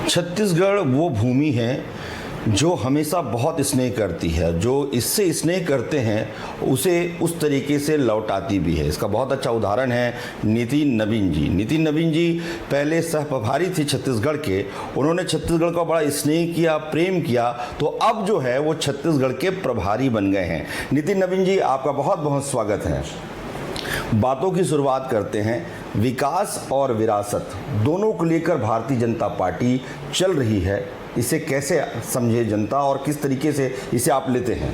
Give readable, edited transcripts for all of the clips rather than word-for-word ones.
छत्तीसगढ़ वो भूमि है जो हमेशा बहुत स्नेह करती है। जो इससे स्नेह करते हैं उसे उस तरीके से लौटाती भी है। इसका बहुत अच्छा उदाहरण है नितिन नवीन जी। नितिन नवीन जी पहले सह प्रभारी थे छत्तीसगढ़ के। उन्होंने छत्तीसगढ़ का बड़ा स्नेह किया, प्रेम किया, तो अब जो है वो छत्तीसगढ़ के प्रभारी बन गए हैं। नितिन नवीन जी, आपका बहुत बहुत स्वागत है। बातों की शुरुआत करते हैं। विकास और विरासत दोनों को लेकर भारतीय जनता पार्टी चल रही है। इसे कैसे समझे जनता और किस तरीके से इसे आप लेते हैं?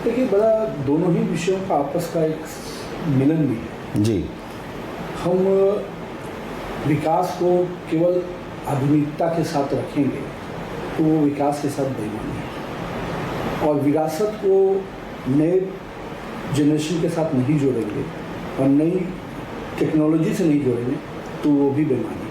देखिए, बड़ा दोनों ही विषयों का आपस का एक मिलन भी है जी। हम विकास को केवल आधुनिकता के साथ रखेंगे तो वो विकास के साथ बेईमानी है, और विरासत को नए जनरेशन के साथ नहीं जोड़ेंगे और नई टेक्नोलॉजी से नहीं जोड़ेंगे तो वो भी बेईमानी है।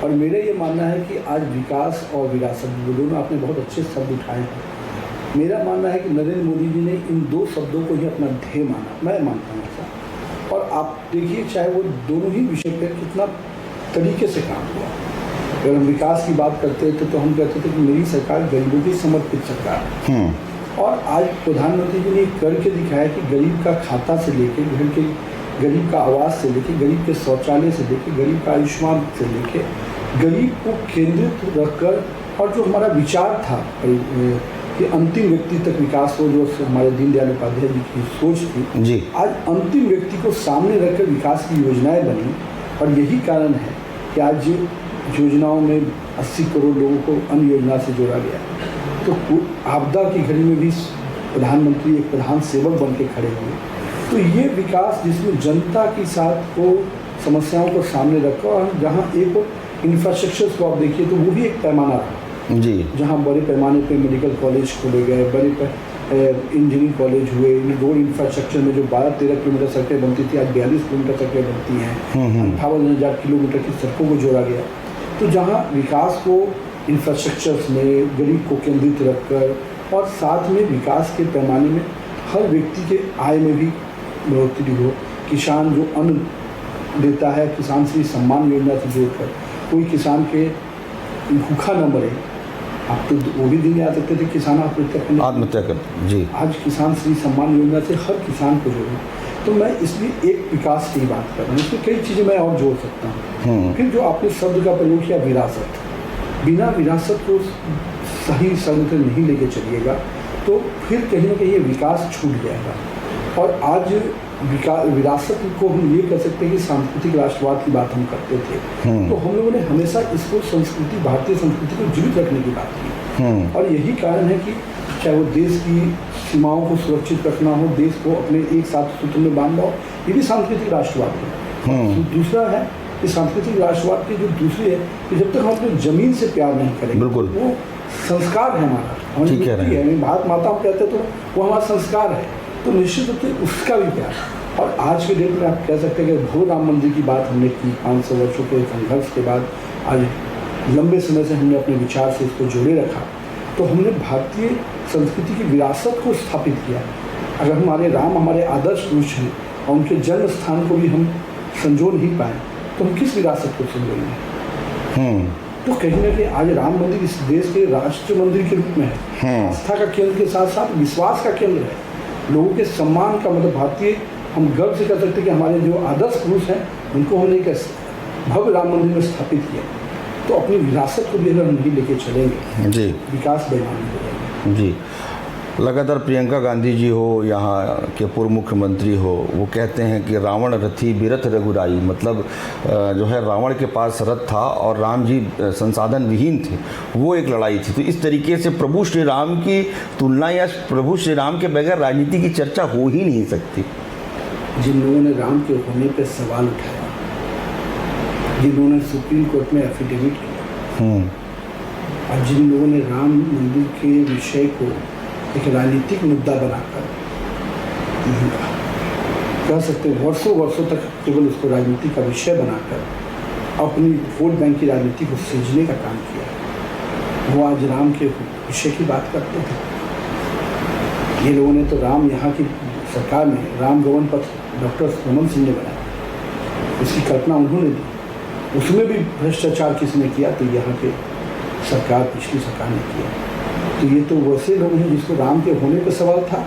और मेरा ये मानना है कि आज विकास और विरासत दोनों आपने बहुत अच्छे शब्द उठाए हैं। मेरा मानना है कि नरेंद्र मोदी जी ने इन दो शब्दों को ही अपना ध्येय माना, मैं मानता हूँ ऐसा। और आप देखिए, चाहे वो दोनों ही विषय पर कितना तरीके से काम हुआ। अगर हम विकास की बात करते थे तो हम कहते थे कि मेरी सरकार गरीबों की समर्पित सरकार है। और आज प्रधानमंत्री जी ने करके दिखाया कि गरीब का खाता से लेके घर के, गरीब का आवास से लेके, गरीब के शौचालय से लेके, गरीब का आयुष्मान से लेके, गरीब को केंद्रित रखकर, और जो हमारा विचार था कि अंतिम व्यक्ति तक विकास हो, जो हमारे दीनदयाल उपाध्याय जी की सोच थी जी, आज अंतिम व्यक्ति को सामने रखकर विकास की योजनाएं बनी। और यही कारण है कि आज योजनाओं में 80 करोड़ लोगों को अन्य योजना से जोड़ा गया। तो आपदा की घड़ी में भी प्रधानमंत्री एक प्रधान सेवक बन के खड़े हुए। तो ये विकास जिसमें जनता के साथ को समस्याओं को सामने रखा, और जहाँ एक इंफ्रास्ट्रक्चर को आप देखिए तो वो भी एक पैमाना रहा जी, जहाँ बड़े पैमाने पे मेडिकल कॉलेज खोले गए, बड़े इंजीनियरिंग कॉलेज हुए। रोड इंफ्रास्ट्रक्चर में जो 12-13 किलोमीटर सड़कें बनती थी आज 42 किलोमीटर सड़कें बनती हैं। 58,000 किलोमीटर की सड़कों को जोड़ा गया। तो जहाँ विकास को इंफ्रास्ट्रक्चर्स में गरीब को केंद्रित रखकर, और साथ में विकास के पैमाने में हर व्यक्ति के आय में भी बढ़ोतरी हो। किसान जो अन्न देता है, किसान श्री सम्मान योजना से जोड़कर कोई किसान के भूखा न मरे। अब तो वो भी दिन याद रखते थे किसान आत्महत्या कर जी। आज किसान श्री सम्मान योजना से हर किसान को जोड़े। तो मैं इसलिए एक विकास की बात कर रहा हूँ। इसमें कई चीज़ें मैं और जोड़ सकता हूँ। फिर जो आपने शब्द का प्रयोग किया विरासत, बिना विरासत को सही संगठन नहीं लेके चलिएगा तो फिर कहीं ना कहीं ये विकास छूट जाएगा। और आज विरासत को हम ये कह सकते हैं कि सांस्कृतिक राष्ट्रवाद की बात हम करते थे, तो हम लोगों ने हमेशा इसको संस्कृति, भारतीय संस्कृति को जीवित रखने की बात की। और यही कारण है कि चाहे वो देश की सीमाओं को सुरक्षित रखना हो, देश को अपने एक साथ सूत्र में बांधना हो, ये भी सांस्कृतिक राष्ट्रवाद है। दूसरा है कि सांस्कृतिक राष्ट्रवाद की जो दूसरी है कि जब तक हम अपनी जमीन से प्यार नहीं करेंगे, बिल्कुल वो संस्कार है हमारा, हमारी मिट्टी है, भारत माता हम कहते तो वो हमारा संस्कार है, तो निश्चित रूप से उसका भी प्यार। और आज के डेट में आप कह सकते हैं कि भव्य राम मंदिर की बात हमने की 500 वर्षों के संघर्ष के बाद, आज लंबे समय से हमने अपने विचार से इसको जोड़े रखा, तो हमने भारतीय संस्कृति की विरासत को स्थापित किया। अगर हमारे राम हमारे आदर्श पुरुष हैं और उनके जन्म स्थान को भी हम संजो नहीं पाए तो हम किस विरासत को संजोएंगे? तो कहीं ना कहीं आज राम मंदिर इस देश के राष्ट्र मंदिर के रूप में है। आस्था का केंद्र के साथ साथ विश्वास का केंद्र है, लोगों के सम्मान का, मतलब भारतीय हम गर्व से कह सकते हैं कि हमारे जो आदर्श पुरुष हैं उनको हमने एक भव्य राम मंदिर में स्थापित किया। तो अपनी विरासत को भी अगर हम नहीं लेके चलेंगे जी, विकास बेईमानी हो जाएगा जी। लगातार प्रियंका गांधी जी हो, यहाँ के पूर्व मुख्यमंत्री हो, वो कहते हैं कि रावण रथी बिरथ रघुराई, मतलब जो है रावण के पास रथ था और राम जी संसाधन विहीन थे, वो एक लड़ाई थी। तो इस तरीके से प्रभु श्री राम की तुलना या प्रभु श्री राम के बगैर राजनीति की चर्चा हो ही नहीं सकती। जिन लोगों ने राम के होने पर सवाल उठाया, जिन्होंने सुप्रीम कोर्ट में एफिडेविट किया, और जिन लोगों ने राम मंदिर के विषय को एक राजनीतिक मुद्दा बनाकर कह सकते वर्षों वर्षों तक केवल उसको राजनीति का विषय बनाकर अपनी वोट बैंक की राजनीति को सींचने का काम किया, वो आज राम के विषय की बात करते हैं। ये लोगों ने तो राम, यहाँ की सरकार में राम गवन पथ डॉक्टर रमन सिंह ने बनाया, उसकी कल्पना उन्होंने दी, उसमें भी भ्रष्टाचार किसने किया तो यहाँ के सरकार पिछली सरकार ने किया। तो ये तो वैसे लोग हैं जिसको राम के होने पर सवाल था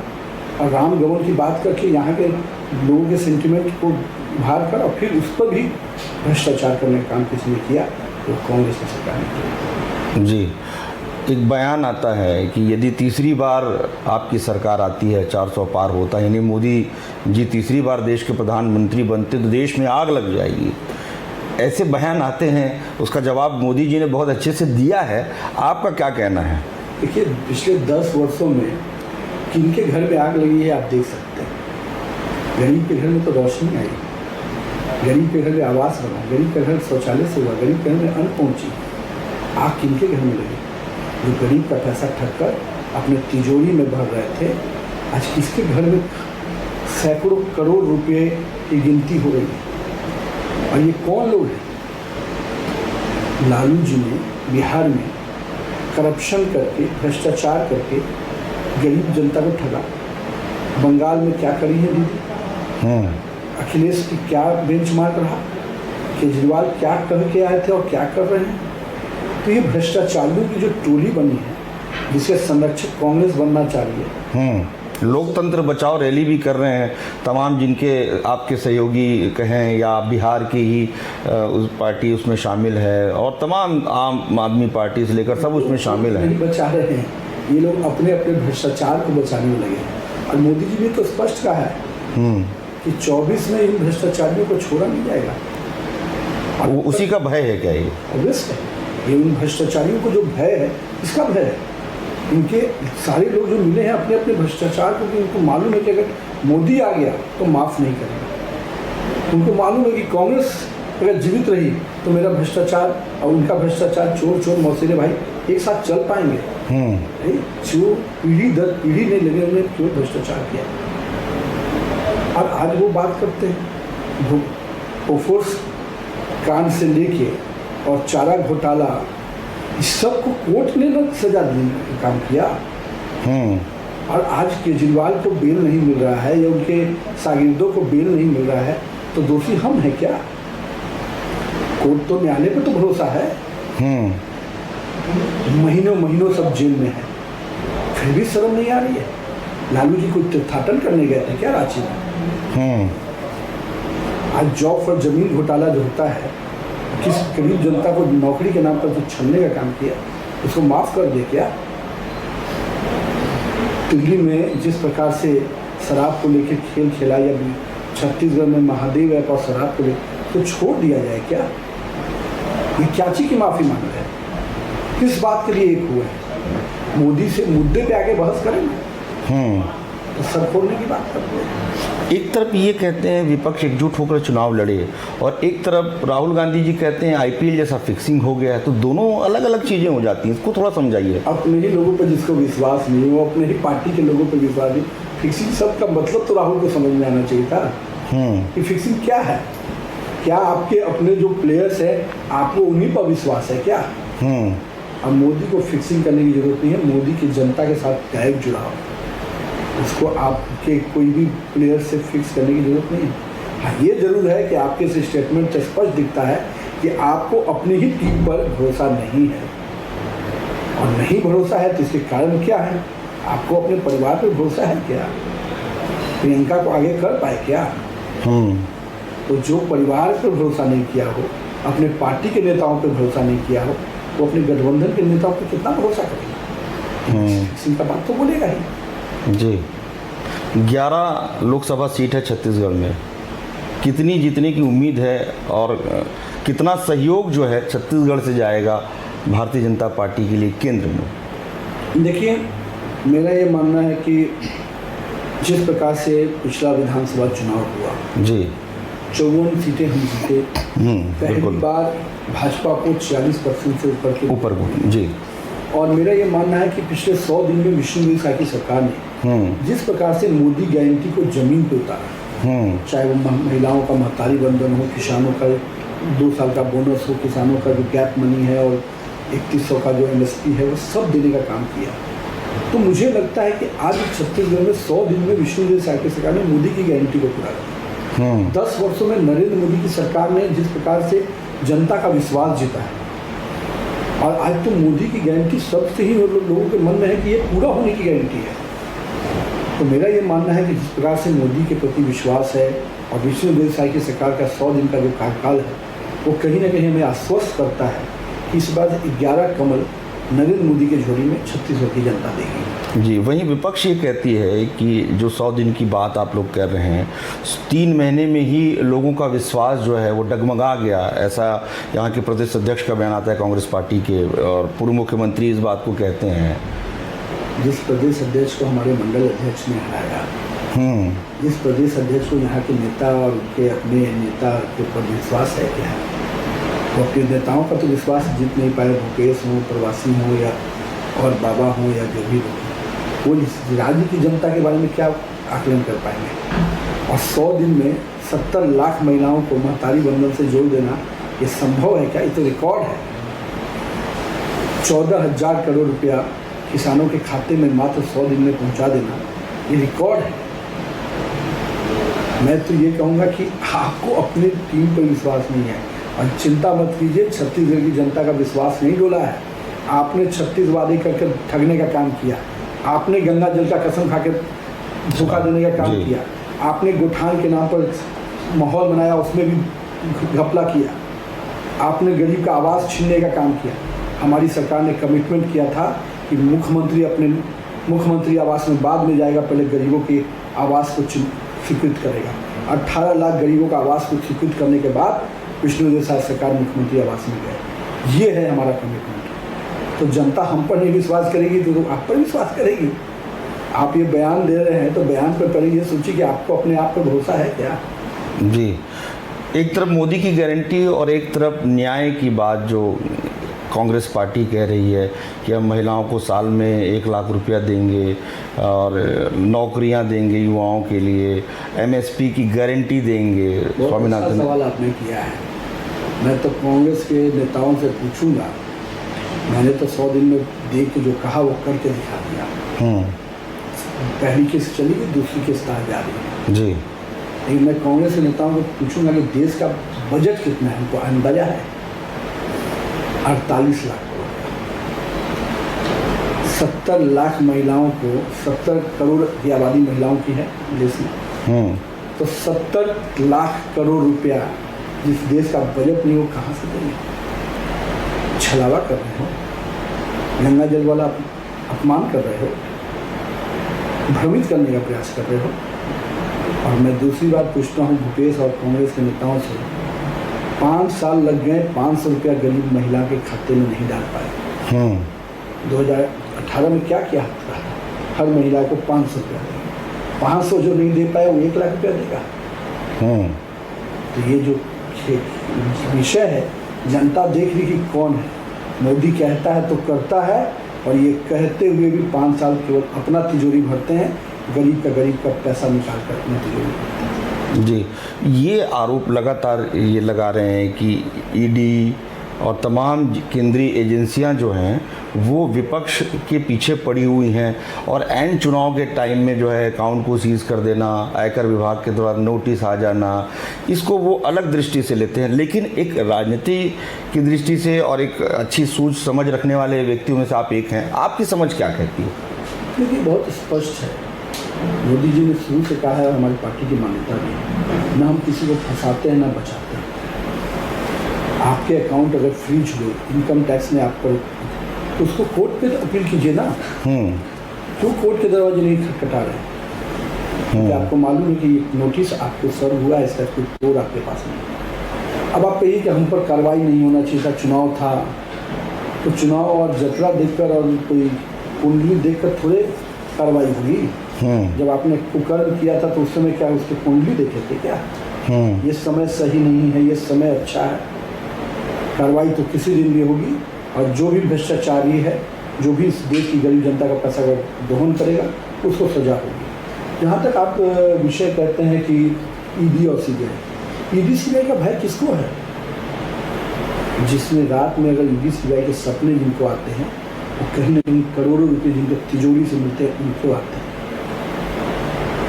और राम गवन की बात करके यहाँ के लोगों के सेंटिमेंट को उभार कर और फिर उस पर भी भ्रष्टाचार करने का काम किसी ने किया, तो कांग्रेस की सरकार ने किया। जी, एक बयान आता है कि यदि तीसरी बार आपकी सरकार आती है, 400 पार होता है, यानी मोदी जी तीसरी बार देश के प्रधानमंत्री बनते तो देश में आग लग जाएगी। ऐसे बयान आते हैं, उसका जवाब मोदी जी ने बहुत अच्छे से दिया है। आपका क्या कहना है? देखिए, पिछले 10 वर्षों में किनके घर में आग लगी है आप देख सकते हैं। गरीब के घर में तो रोशनी आई, गरीब के घर में आवास बना, गरीब के घर में शौचालय से हुआ, गरीब के घर में अन्न पहुँची। आग किनके घर में लगी? जो गरीब का पैसा ठग कर अपने तिजोरी में भर रहे थे, आज किसके घर में सैकड़ों करोड़ रुपए की गिनती हो रही है। और ये कौन लोग हैं? लालू जी ने बिहार में करप्शन करके, भ्रष्टाचार करके गरीब जनता को ठगा। बंगाल में क्या करी है दीदी? अखिलेश की क्या बेंचमार्क रहा? केजरीवाल क्या कह के आए थे और क्या कर रहे हैं? तो ये भ्रष्टाचारियों की जो टोली बनी है, जिसके संरक्षक कांग्रेस बनना चाहिए। लोकतंत्र बचाओ रैली भी कर रहे हैं तमाम, जिनके आपके सहयोगी कहें या बिहार की ही उस पार्टी उसमें शामिल है, और तमाम आम आदमी पार्टी से लेकर सब उसमें शामिल है। नहीं बचा रहे हैं, ये लोग अपने अपने भ्रष्टाचार को बचाने में लगे हैं। और मोदी जी ने तो स्पष्ट कहा है कि 24 में इन भ्रष्टाचारियों को छोड़ा नहीं जाएगा। वो उसी का भय है क्या ये? ऑब्वियस है, ये उन भ्रष्टाचारियों को जो भय है, इसका भय है। इनके सारे लोग जो मिले हैं अपने अपने भ्रष्टाचार को, कि उनको मालूम है कि अगर मोदी आ गया तो माफ़ नहीं करेगा। उनको मालूम है कि कांग्रेस अगर जीवित रही तो मेरा भ्रष्टाचार और उनका भ्रष्टाचार, चोर चोर मौसेरे भाई एक साथ चल पाएंगे। जो पीढ़ी दर पीढ़ी नहीं लगे उन्हें क्यों भ्रष्टाचार किया। और आज वो बात करते हैं बोफोर्स कांड से लेके और चारा घोटाला, इस सब को कोर्ट ने ना सजा देने का काम किया। और आज केजरीवाल को बेल नहीं मिल रहा है या उनके शागिर्दों को बेल नहीं मिल रहा है, तो दोषी हम हैं क्या? कोर्ट तो न्यायालय पे तो भरोसा है। महीनों महीनों सब जेल में है, फिर भी शर्म नहीं आ रही है। लालू जी को तीर्थाटन करने गए थे क्या रांची में? आज जॉब फॉर जमीन घोटाला जो होता है, किस गरीब जनता को नौकरी के नाम पर जो छलने का काम किया, उसको माफ़ कर दे क्या? दिल्ली में जिस प्रकार से शराब को लेकर खेल खेला, या छत्तीसगढ़ में महादेव ऐप और शराब को लेकर तो छोड़ दिया जाए क्या? ये क्या चीज़ की माफ़ी मांग रहे हैं? किस बात के लिए एक हुए हैं? मोदी से मुद्दे पे आके बहस करेंगे तो सर फोड़ने की बात करते हैं। एक तरफ ये कहते हैं विपक्ष एकजुट होकर चुनाव लड़े, और एक तरफ राहुल गांधी जी कहते हैं आईपीएल जैसा फिक्सिंग हो गया है। तो दोनों अलग अलग चीज़ें हो जाती हैं, इसको थोड़ा समझाइए। अपने ही लोगों पर जिसको विश्वास नहीं, वो अपने ही पार्टी के लोगों पर विश्वास नहीं। फिक्सिंग सब का मतलब तो राहुल को समझ में आना चाहिए था कि फिक्सिंग क्या है। क्या आपके अपने जो प्लेयर्स हैं, आपको उन्हीं पर विश्वास है क्या? अब मोदी को फिक्सिंग करने की जरूरत नहीं है। मोदी की जनता के साथ डायरेक्ट जुड़ाव, उसको आपके कोई भी प्लेयर से फिक्स करने की जरूरत नहीं है। हाँ, ये जरूर है कि आपके इस स्टेटमेंट से स्पष्ट दिखता है कि आपको अपनी ही टीम पर भरोसा नहीं है, और नहीं भरोसा है तो इसके कारण क्या है? आपको अपने परिवार पर भरोसा है क्या? प्रियंका को आगे कर पाए क्या? तो जो परिवार पर भरोसा नहीं किया हो, अपने पार्टी के नेताओं पर भरोसा नहीं किया हो, वो अपने गठबंधन के नेताओं पर कितना भरोसा करेगा? किसी का बात तो बोलेगा ही। जी, 11 लोकसभा सीट है छत्तीसगढ़ में, कितनी जीतने की उम्मीद है, और कितना सहयोग जो है छत्तीसगढ़ से जाएगा भारतीय जनता पार्टी के लिए केंद्र में? देखिए, मेरा ये मानना है कि जिस प्रकार से पिछला विधानसभा चुनाव हुआ, जी 54 सीटें हम जीते, पहली बार भाजपा को 40% से ऊपर जी। और मेरा ये मानना है कि पिछले 100 दिन में विष्णुदेव साय की सरकार ने जिस प्रकार से मोदी गारंटी को जमीन पे उतारा, चाहे वो महिलाओं का महतारी बंधन हो, किसानों का 2 साल का बोनस हो, किसानों का जो गैप मनी है, और 3100 का जो MSP है, वो सब देने का काम किया। तो मुझे लगता है कि आज छत्तीसगढ़ में 100 दिन में विष्णुदेव साय की सरकार ने मोदी की गारंटी को पूरा किया। 10 वर्षों में नरेंद्र मोदी की सरकार ने जिस प्रकार से जनता का विश्वास जीता है, और आज तो मोदी की गारंटी सबसे ही लोगों के मन में है कि ये पूरा होने की गारंटी है। तो मेरा ये मानना है कि जिस प्रकार से मोदी के प्रति विश्वास है और विष्णुदेव साई की सरकार का 100 दिन का जो कार्यकाल है, वो कहीं ना कहीं हमें आश्वस्त करता है कि इस बार 11 कमल नरेंद्र मोदी के झोली में छत्तीसगढ़ की जनता देगी। जी, वहीं विपक्ष ये कहती है कि जो 100 दिन की बात आप लोग कर रहे हैं, 3 महीने में ही लोगों का विश्वास जो है वो डगमगा गया, ऐसा यहाँ के प्रदेश अध्यक्ष का बयान आता है कांग्रेस पार्टी के, और पूर्व मुख्यमंत्री इस बात को कहते हैं। जिस प्रदेश अध्यक्ष को हमारे मंडल अध्यक्ष ने हराया, जिस प्रदेश अध्यक्ष को यहाँ के नेता और उनके अपने नेता के ऊपर विश्वास है क्या, तो अपने नेताओं का तो विश्वास जीत नहीं पाए, भूपेश हों, प्रवासी हों या और बाबा हों या जो भी हो, वो इस राज्य की जनता के बारे में क्या आकलन कर पाएंगे। और 100 दिन में 70 लाख महिलाओं को महतारी बंधन से जोड़ देना ये संभव है क्या? ये तो रिकॉर्ड है। 14,000 करोड़ रुपया किसानों के खाते में मात्र 100 दिन में पहुंचा देना ये रिकॉर्ड है। मैं तो ये कहूँगा कि आपको अपनी टीम पर विश्वास नहीं है, और चिंता मत कीजिए, छत्तीसगढ़ की जनता का विश्वास नहीं डोला है। आपने 36 वादे करके ठगने का काम किया, आपने गंगा जल का कसम खा के धोखा देने का काम किया, आपने गोठान के नाम पर माहौल बनाया, उसमें भी घपला किया, आपने गरीब का आवास छीनने का काम किया। हमारी सरकार ने कमिटमेंट किया था कि मुख्यमंत्री अपने मुख्यमंत्री आवास में बाद में जाएगा, पहले गरीबों के आवास को स्वीकृत करेगा। 18 लाख गरीबों का आवास को स्वीकृत करने के बाद विष्णुदेव साई सरकार मुख्यमंत्री आवास में गए। ये है हमारा कमिटमेंट। तो जनता हम पर नहीं विश्वास करेगी तो आप पर विश्वास करेगी। आप ये बयान दे रहे हैं तो बयान पर पहले ये सोचिए कि आपको अपने आप पर भरोसा है क्या। जी, एक तरफ मोदी की गारंटी और एक तरफ न्याय की बात जो कांग्रेस पार्टी कह रही है कि हम महिलाओं को साल में 1 लाख रुपया देंगे और नौकरियां देंगे युवाओं के लिए, MSP की गारंटी देंगे। स्वामीनाथन सवाल आपने किया है, मैं तो कांग्रेस के नेताओं से पूछूंगा। मैंने तो 100 दिन में देख के जो कहा वो करके दिखा दिया। पहली किस्त चली गई, दूसरी किस्त आ जा रही है जी। लेकिन मैं कांग्रेस के नेताओं को पूछूंगा कि देश का बजट कितना है, उनको अंदाजा है? 48 लाख करोड़। 70 लाख महिलाओं को, 70 करोड़ की आबादी महिलाओं की है देश में, तो 70 लाख करोड़ रुपया जिस देश का बजट नहीं, वो कहाँ से देंगे? छलावा कर रहे हो, गंगा जल वाला अपमान कर रहे हो, भ्रमित करने का प्रयास कर रहे हो। और मैं दूसरी बात पूछता हूँ भूपेश और कांग्रेस के नेताओं से, 5 साल लग गए, 500 रुपया गरीब महिला के खाते में नहीं डाल पाए। 2018 में क्या किया था? हर महिला को 500 रुपया देगा। 500 जो नहीं दे पाए वो 1 लाख रुपया देगा। तो ये जो विषय है, जनता देख रही कि कौन है। मोदी कहता है तो करता है, और ये कहते हुए भी 5 साल केवल अपना तिजोरी भरते हैं, गरीब का पैसा निकाल कर अपनी तिजोरी भरते हैं। जी, ये आरोप लगातार ये लगा रहे हैं कि ईडी और तमाम केंद्रीय एजेंसियां जो हैं वो विपक्ष के पीछे पड़ी हुई हैं, और एंड चुनाव के टाइम में जो है अकाउंट को सीज कर देना, आयकर विभाग के द्वारा नोटिस आ जाना, इसको वो अलग दृष्टि से लेते हैं। लेकिन एक राजनीति की दृष्टि से और एक अच्छी सूझ समझ रखने वाले व्यक्तियों में से आप एक हैं, आपकी समझ क्या कहती है? देखिए, बहुत स्पष्ट है। मोदी जी ने शुरू से कहा है, हमारी पार्टी की मान्यता भी है, ना हम किसी को फंसाते हैं ना बचाते हैं। आपके अकाउंट अगर फ्रीज हुए, इनकम टैक्स ने आप पर, तो उसको कोर्ट पे अपील कीजिए ना। क्यों कोर्ट के दरवाजे नहीं खटखटा रहे? क्योंकि आपको मालूम है कि नोटिस आपको सर्व हुआ है, इसका कोई तोड़ आपके पास नहीं। अब आप कहिए कि हम पर कार्रवाई नहीं होना चाहिए था, चुनाव था, तो चुनाव और जतरा देखकर और कोई कुंडली देखकर थोड़े कार्रवाई हुई। जब आपने कुकर्म किया था तो उस समय क्या उसके कुंडली देखे थे क्या? ये समय सही नहीं है, ये समय अच्छा है। कार्रवाई तो किसी दिन भी होगी, और जो भी भ्रष्टाचारी है, जो भी इस देश की गरीब जनता का पैसा का दोहन करेगा, उसको सजा होगी। जहाँ तक आप विषय कहते हैं कि ईडी और सीबीआई, ईडी सीबीआई का भय किसको है? जिसमें रात में अगर ईडी सीबीआई के सपने जिनको आते हैं, वो कहीं ना कहीं करोड़ों रुपए जिनको तिजोरी से मिलते हैं उनको आते हैं।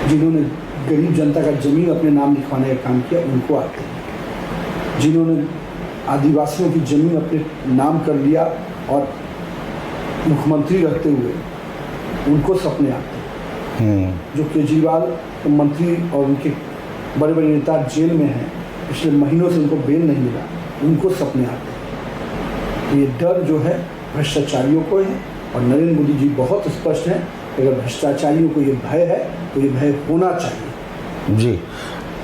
जिन्होंने गरीब जनता का जमीन अपने नाम लिखवाने का काम किया उनको आते हैं। जिन्होंने आदिवासियों की ज़मीन अपने नाम कर लिया और मुख्यमंत्री रहते हुए उनको सपने आते हैं। जो केजरीवाल मंत्री और उनके बड़े बड़े नेता जेल में हैं, पिछले महीनों से उनको बेल नहीं मिला, उनको सपने आते हैं। ये डर जो है भ्रष्टाचारियों को है और नरेंद्र मोदी जी बहुत स्पष्ट हैं, अगर भ्रष्टाचारियों को ये भय है तो ये भय होना चाहिए। जी,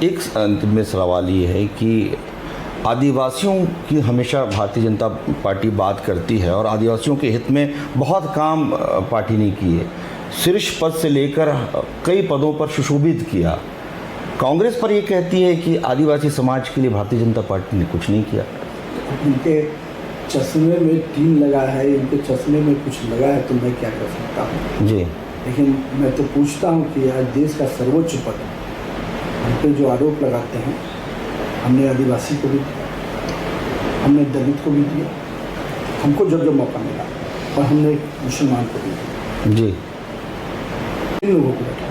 एक अंत में सवाल ये है कि आदिवासियों की हमेशा भारतीय जनता पार्टी बात करती है और आदिवासियों के हित में बहुत काम पार्टी ने किए, शीर्ष पद से लेकर कई पदों पर सुशोभित किया। कांग्रेस पर ये कहती है कि आदिवासी समाज के लिए भारतीय जनता पार्टी ने कुछ नहीं किया। उनके चश्मे में टीन लगा है, उनके चश्मे में कुछ लगा है तो मैं क्या कर सकता हूँ। जी, लेकिन मैं तो पूछता हूँ कि आज देश का सर्वोच्च पद हम पे जो आरोप लगाते हैं, हमने आदिवासी को भी दिया, हमने दलित को भी दिया, हमको जब जब मौका मिला, और हमने मुसलमान को भी दिया। जी, इन लोगों को बैठा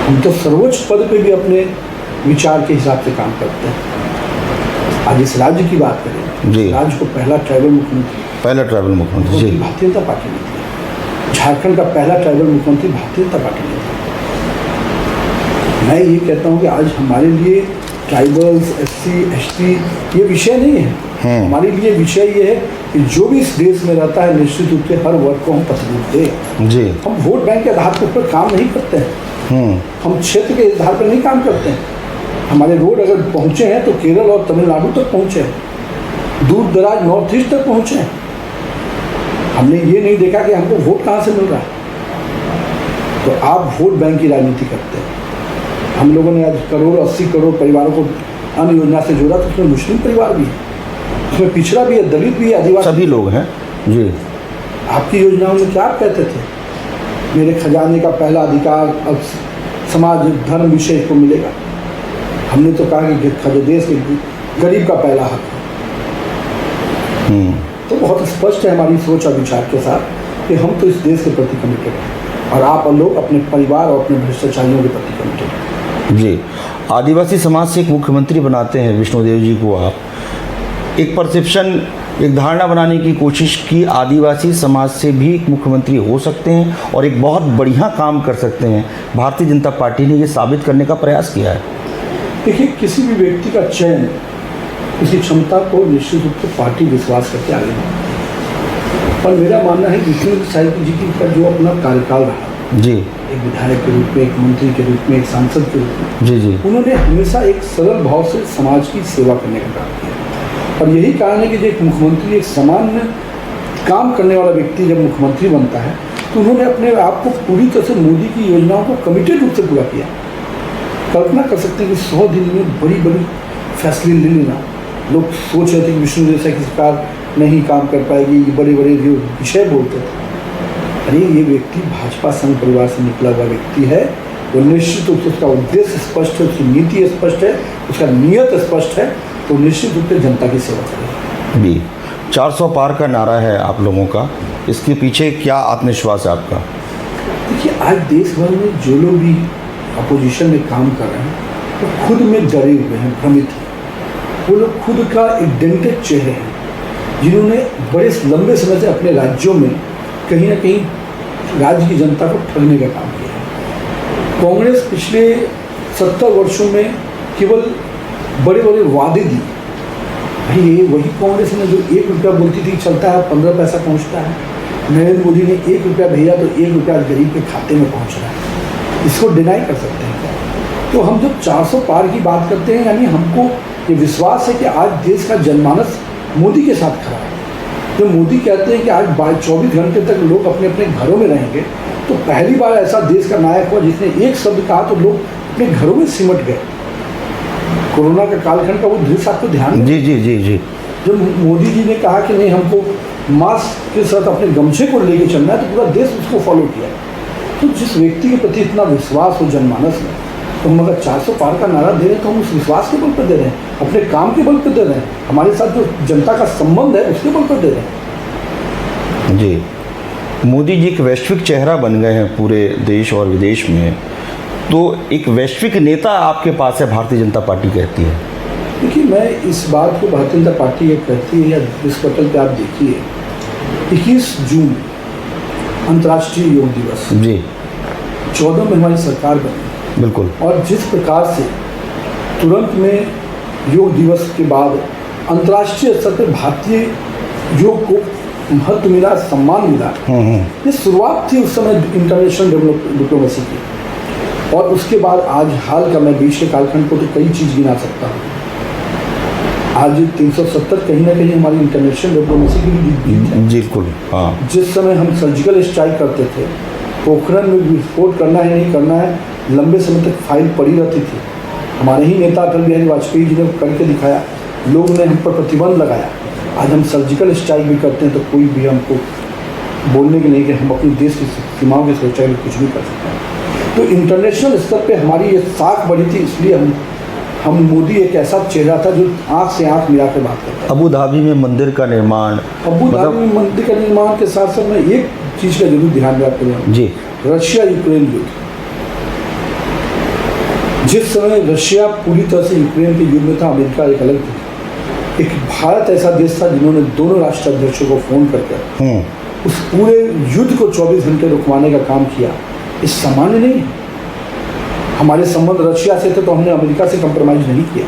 हम तो सर्वोच्च पद पे भी अपने विचार के हिसाब से काम करते हैं। आज इस राज्य की बात करें, जी, राज्य को पहला ट्राइबल मुख्यमंत्री जी, भारतीय जनता पार्टी ने दिया। झारखंड का पहला ट्राइबल मुख्यमंत्री भारतीय जनता पार्टी ने दिया। मैं ये कहता हूँ कि आज हमारे लिए ट्राइबल्स, SC, ST ये विषय नहीं है। हमारे लिए विषय ये है कि जो भी इस देश में रहता है निश्चित रूप से हर वर्ग को हम प्रतिनिधित्व दें। जी, हम वोट बैंक के आधार के ऊपर काम नहीं करते हैं, हम क्षेत्र के आधार पर नहीं काम करते हैं। हमारे रोड अगर पहुँचे हैं तो केरल और तमिलनाडु तक पहुँचे हैं, दूर दराज नॉर्थ ईस्ट तक पहुँचे हैं। हमने ये नहीं देखा कि हमको वोट कहाँ से मिल रहा है। तो आप वोट बैंक की राजनीति करते हैं। हम लोगों ने आज 80 करोड़ परिवारों को अन्य योजना से जोड़ा, तो उसमें मुस्लिम परिवार भी है, उसमें पिछड़ा भी है, दलित भी है, आदिवासी, सभी लोग हैं। जी, आपकी योजनाओं में क्या आप कहते थे? मेरे खजाने का पहला अधिकार अब समाज धर्म विषय को मिलेगा। हमने तो कहा कि देश के गरीब का पहला हक है। तो बहुत स्पष्ट है हमारी सोच और विचार के साथ कि हम तो इस देश के प्रति कमिटेड हैं और आप लोग अपने परिवार और अपने भ्रष्टाचारियों के प्रति कमिटेड हैं। जी, आदिवासी समाज से एक मुख्यमंत्री बनाते हैं विष्णुदेव जी को आप, एक परसेप्शन, एक धारणा बनाने की कोशिश की आदिवासी समाज से भी एक मुख्यमंत्री हो सकते हैं और एक बहुत बढ़िया काम कर सकते हैं। भारतीय जनता पार्टी ने ये साबित करने का प्रयास किया है। देखिए, किसी भी व्यक्ति का चयन उसकी क्षमता को निश्चित रूप से पार्टी विश्वास करके आगे बढ़ती है। पर मेरा मानना है विष्णु साहित्य जी का जो अपना कार्यकाल रहा, जी, एक विधायक के रूप में, एक मंत्री के रूप में, एक सांसद के रूप में, जी, जी, उन्होंने हमेशा एक सरल भाव से समाज की सेवा करने का काम किया। और यही कारण है कि जो एक मुख्यमंत्री, एक सामान्य काम करने वाला व्यक्ति जब मुख्यमंत्री बनता है तो उन्होंने अपने आप को पूरी तरह से मोदी की योजनाओं को कमिटेड रूप से पूरा किया। कल्पना कर सकते हैं कि 100 दिन में बड़ी बड़ी फैसले ले लेना। लोग सोच रहे थे कि विष्णु जैसा की सरकार नहीं काम कर पाएगी, ये बड़े बड़े जो विषय बोलते थे। अरे ये व्यक्ति भाजपा संघ परिवार से निकला हुआ व्यक्ति है, वो निश्चित रूप से उसका उद्देश्य स्पष्ट है, उसकी नीति स्पष्ट है, उसका नियत स्पष्ट है, तो निश्चित रूप से जनता की सेवा करेगा। भी 400 पार का नारा है आप लोगों का, इसके पीछे क्या आत्मविश्वास है आपका? देखिए, आज देश भर में जो लोग भी अपोजिशन में काम कर रहे हैं वो खुद में डरे हुए हैं, भ्रमित हैं। वो लोग खुद का एक डेंटेड चेहरे हैं जिन्होंने बड़े लंबे समय से अपने राज्यों में कहीं ना कहीं राज्य की जनता को ठगने का काम किया है। कांग्रेस पिछले 70 वर्षों में केवल बड़े बड़े वादे दी। भाई ये वही कांग्रेस ने जो 1 रुपया बोलती थी चलता है 15 पैसा पहुंचता है। नरेंद्र मोदी ने 1 रुपया भेजा तो 1 रुपया गरीब के खाते में पहुंच रहा है। इसको डिनाई कर सकते हैं क्या? तो हम जब 400 पार की बात करते हैं, यानी हमको ये विश्वास है कि आज देश का जनमानस मोदी के साथ खड़ा है। जब मोदी कहते हैं कि आज 24 घंटे तक लोग अपने अपने घरों में रहेंगे, तो पहली बार ऐसा देश का नायक हुआ जिसने एक शब्द कहा तो लोग अपने घरों में सिमट गए। कोरोना का कालखंड का वो दृश्य आपको ध्यान में? जी, जी, जी, जी। जब मोदी जी ने कहा कि नहीं, हमको मास्क के साथ अपने गमछे को लेके चलना है, तो पूरा देश उसको फॉलो किया। तो जिस व्यक्ति के प्रति इतना विश्वास हो जनमानस में, तो हम अगर 400 पार का नारा दे रहे हैं तो हम उस विश्वास के बल पर दे रहे हैं, अपने काम के बल पर दे रहे हैं, हमारे साथ जो जनता का संबंध है उसके बल पर दे रहे हैं। जी, मोदी जी एक वैश्विक चेहरा बन गए हैं पूरे देश और विदेश में, तो एक वैश्विक नेता आपके पास है, भारतीय जनता पार्टी कहती है। देखिए, मैं इस बात को भारतीय जनता पार्टी ये कहती है, या इस पटल पे आप देखिए 21 जून अंतर्राष्ट्रीय योग दिवस, जी 14 में हमारी सरकार बनी, बिल्कुल, और जिस प्रकार से तुरंत में योग दिवस के बाद अंतर्राष्ट्रीय स्तर पर भारतीय योग को महत्व मिला, सम्मान मिला, ये शुरुआत थी उस समय इंटरनेशनल डिप्लोमेसी की। और उसके बाद आज हाल का, मैं बीच के कालखंड को तो कई चीज़ गिना सकता हूँ। आज 370 कहीं ना कहीं हमारी इंटरनेशनल डिप्लोमेसी की भी जीत है। बिल्कुल, हाँ। जिस समय हम सर्जिकल स्ट्राइक करते थे, पोखरण में विस्फोट करना है नहीं करना है, लंबे समय तक फाइल पड़ी रहती थी। हमारे ही नेता अटल बिहारी वाजपेयी जी ने करके दिखाया, लोग ने हम पर प्रतिबंध लगाया। आज हम सर्जिकल स्ट्राइक भी करते हैं तो कोई भी हमको बोलने के नहीं कि हम अपने देश की सीमाओं की सुरक्षा में कुछ भी कर सकते हैं। तो इंटरनेशनल स्तर पे हमारी ये साख बढ़ी थी, इसलिए हम मोदी एक ऐसा चेहरा था जो आँख से आँख मिला कर बात करता है। अबू धाबी में मंदिर का निर्माण, अबू धाबी में मंदिर का निर्माण के साथ साथ मैं एक चीज़ का जरूर ध्यान में आपको दूँ जी, रशिया यूक्रेन युद्ध। जिस समय रशिया पूरी तरह से यूक्रेन के युद्ध में था, अमेरिका एक अलग थी। एक भारत ऐसा देश था जिन्होंने दोनों राष्ट्राध्यक्षों को फोन करके उस पूरे युद्ध को 24 घंटे रुकवाने का काम किया। इस सामान्य नहीं है। हमारे संबंध रशिया से थे तो हमने अमेरिका से कंप्रोमाइज़ नहीं किया।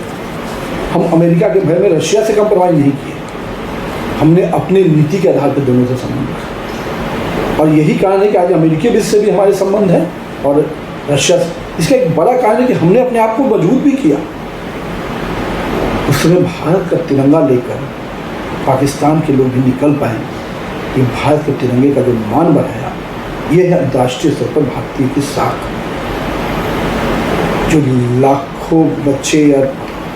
हम अमेरिका के भय में रशिया से कंप्रोमाइज़ नहीं किए। हमने अपने नीति के आधार पर दोनों से संबंध रखा, और यही कारण है कि आज अमेरिकी देश से भी हमारे संबंध हैं और रशिया से। इसका एक बड़ा कारण है कि हमने अपने आप को मजबूत भी किया। उस समय भारत का तिरंगा लेकर पाकिस्तान के लोग भी निकल पाए कि भारत के तिरंगे का जो मान बढ़ाया, ये है अंतर्राष्ट्रीय स्तर पर भारतीय की साख। जो लाखों बच्चे या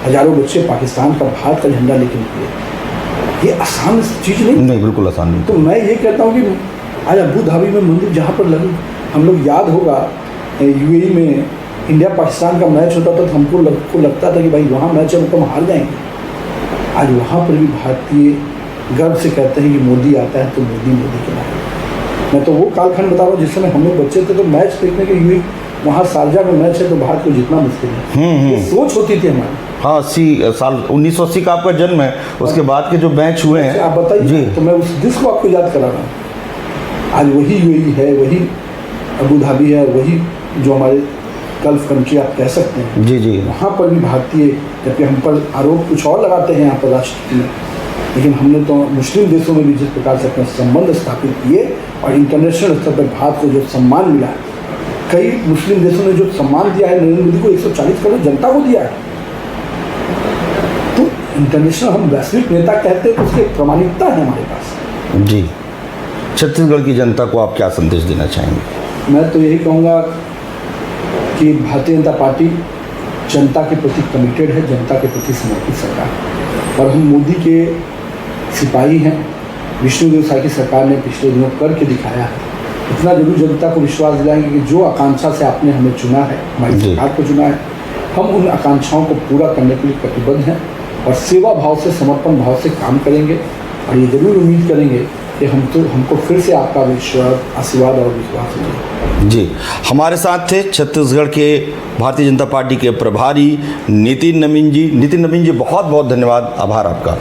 हजारों बच्चे पाकिस्तान का भारत का झंडा लेके निकले, ये आसान चीज़ नहीं, बिल्कुल आसान नहीं। तो मैं ये कहता हूँ कि आज अबू धाबी में मंदिर जहाँ पर लगी, हम लोग याद होगा यूएई में इंडिया पाकिस्तान का मैच होता था तो हमको लगता था कि भाई वहाँ मैच है तो हम हार जाएंगे। आज वहाँ पर भी भारतीय गर्व से कहते हैं कि मोदी आता है तो मोदी के बारे। मैं तो वो कालखंड बता रहा हूँ जिस समय हम लोग बच्चे थे तो मैच देखने के यूएई, वहाँ शारजा में मैच है तो भारत को जितना मुश्किल है, ये सोच होती थी हमारी। हाँ, 80 साल 1980 का आपका जन्म है, उसके बाद के जो मैच हुए हैं आप बताइए जी, तो मैं उस दिस को आपको याद करा रहा हूँ। आज वही यूएई है, वही अबू धाबी है, वही जो हमारे गल्फ कंट्री आप कह सकते हैं, जी जी, वहाँ पर भी भारतीय, जबकि हम पर आरोप कुछ और लगाते हैं यहाँ पर राष्ट्र में, लेकिन हमने तो मुस्लिम देशों में भी जिस प्रकार से अपने संबंध स्थापित किए और इंटरनेशनल स्तर पर भारत को जो सम्मान मिला है, कई मुस्लिम देशों ने जो सम्मान दिया है नरेंद्र मोदी को, 140 करोड़ जनता को दिया है। तो इंटरनेशनल हम वैश्विक नेता कहते हैं तो उसकी प्रमाणिकता है हमारे पास। जी। छत्तीसगढ़ की जनता को आप क्या संदेश देना चाहेंगे? मैं तो यही कहूँगा कि भारतीय जनता पार्टी जनता के प्रति कमिटेड है, जनता के प्रति समर्पित सरकार है, और हम मोदी के सिपाही हैं। विष्णुदेव साय की सरकार ने पिछले दिनों करके दिखाया है। इतना जरूर जनता को विश्वास दिलाएंगे कि जो आकांक्षा से आपने हमें चुना है, हमारी सरकार को चुना है, हम उन आकांक्षाओं को पूरा करने के लिए प्रतिबद्ध हैं और सेवा भाव से, समर्पण भाव से काम करेंगे। और ये जरूर उम्मीद करेंगे कि हमको फिर से आपका विश्वास, आशीर्वाद और विश्वास मिले। जी, हमारे साथ थे छत्तीसगढ़ के भारतीय जनता पार्टी के प्रभारी नितिन नवीन जी। नितिन नवीन जी, बहुत बहुत धन्यवाद, आभार आपका।